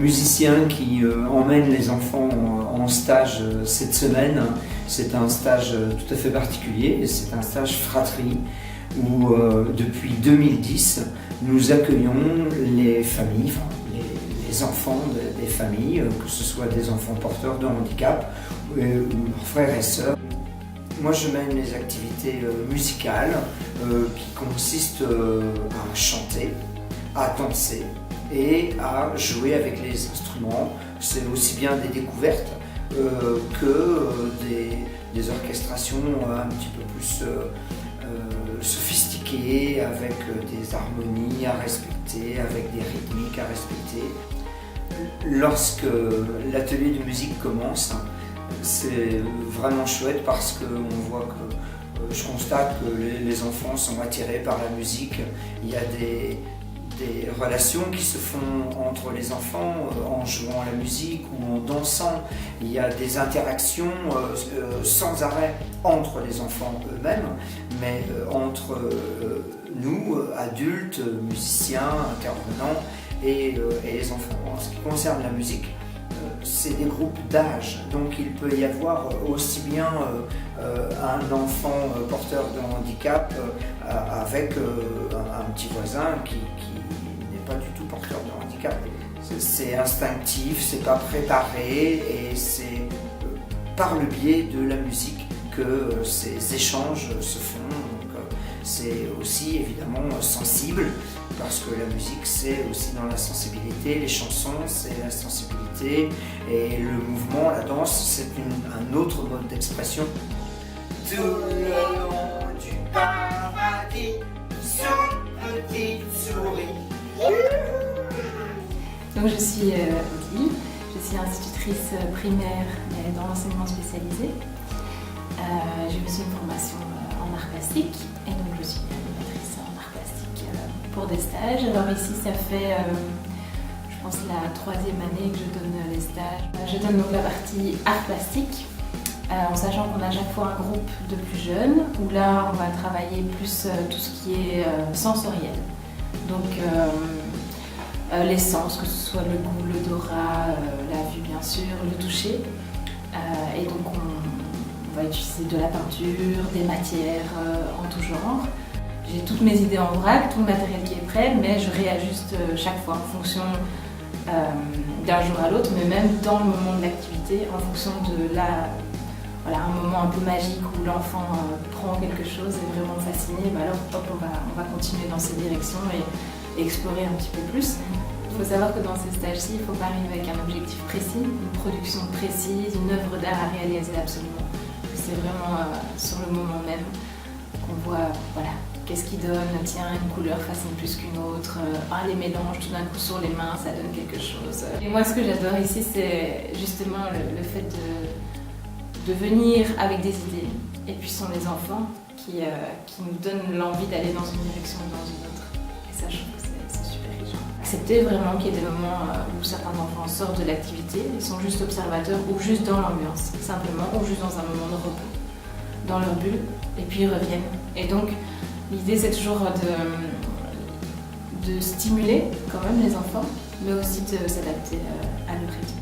musicien qui emmène les enfants en stage cette semaine. C'est un stage tout à fait particulier, c'est un stage fratrie où depuis 2010 nous accueillons les familles, les enfants des familles, que ce soit des enfants porteurs de handicap ou leurs frères et sœurs. Moi je mène les activités musicales qui consistent à chanter, à danser et à jouer avec les instruments. C'est aussi bien des découvertes que des orchestrations un petit peu plus sophistiquées, avec des harmonies à respecter, avec des rythmiques à respecter. Lorsque l'atelier de musique commence, c'est vraiment chouette parce qu'on voit que je constate que les enfants sont attirés par la musique. Il y a des relations qui se font entre les enfants en jouant à la musique ou en dansant. Il y a des interactions sans arrêt entre les enfants eux-mêmes, mais entre nous, adultes, musiciens, intervenants et les enfants. En ce qui concerne la musique, c'est des groupes d'âge, donc il peut y avoir aussi bien un enfant porteur de handicap avec un petit voisin qui n'est pas du tout porteur de handicap. C'est instinctif, c'est pas préparé et c'est par le biais de la musique que ces échanges se font. C'est aussi évidemment sensible parce que la musique c'est aussi dans la sensibilité, les chansons c'est la sensibilité et le mouvement, la danse c'est un autre mode d'expression. Tout le long du paradis, sur petite souris. Donc je suis Odile, je suis institutrice primaire dans l'enseignement spécialisé. J'ai reçu une formation en art plastique et donc je suis animatrice en art plastique pour des stages. Alors ici ça fait je pense la 3e année que je donne les stages. Je donne donc la partie art plastique en sachant qu'on a à chaque fois un groupe de plus jeunes où là on va travailler plus tout ce qui est sensoriel. Donc les sens, que ce soit le goût, l'odorat, la vue bien sûr, le toucher. Et donc on va utiliser de la peinture, des matières en tout genre. J'ai toutes mes idées en vrac, tout le matériel qui est prêt, mais je réajuste chaque fois en fonction d'un jour à l'autre, mais même dans le moment de l'activité, en fonction de un moment un peu magique où l'enfant prend quelque chose, est vraiment fasciné, alors hop, on va continuer dans cette direction et explorer un petit peu plus. Il faut savoir que dans ces stages-ci, il ne faut pas arriver avec un objectif précis, une production précise, une œuvre d'art à réaliser absolument. C'est vraiment sur le moment même qu'on voit qu'est-ce qui donne, tiens, une couleur fascine plus qu'une autre, les mélanges tout d'un coup sur les mains, ça donne quelque chose. Et moi ce que j'adore ici, c'est justement le fait de venir avec des idées. Et puis ce sont les enfants qui nous donnent l'envie d'aller dans une direction ou dans une autre. Et ça, je trouve que c'est super riche. Accepter vraiment qu'il y ait des moments où certains enfants sortent de l'activité, ils sont juste observateurs ou juste dans l'ambiance, simplement, ou juste dans un moment de repos, dans leur bulle, et puis ils reviennent. Et donc, l'idée c'est toujours de stimuler quand même les enfants, mais aussi de s'adapter à leur rythme.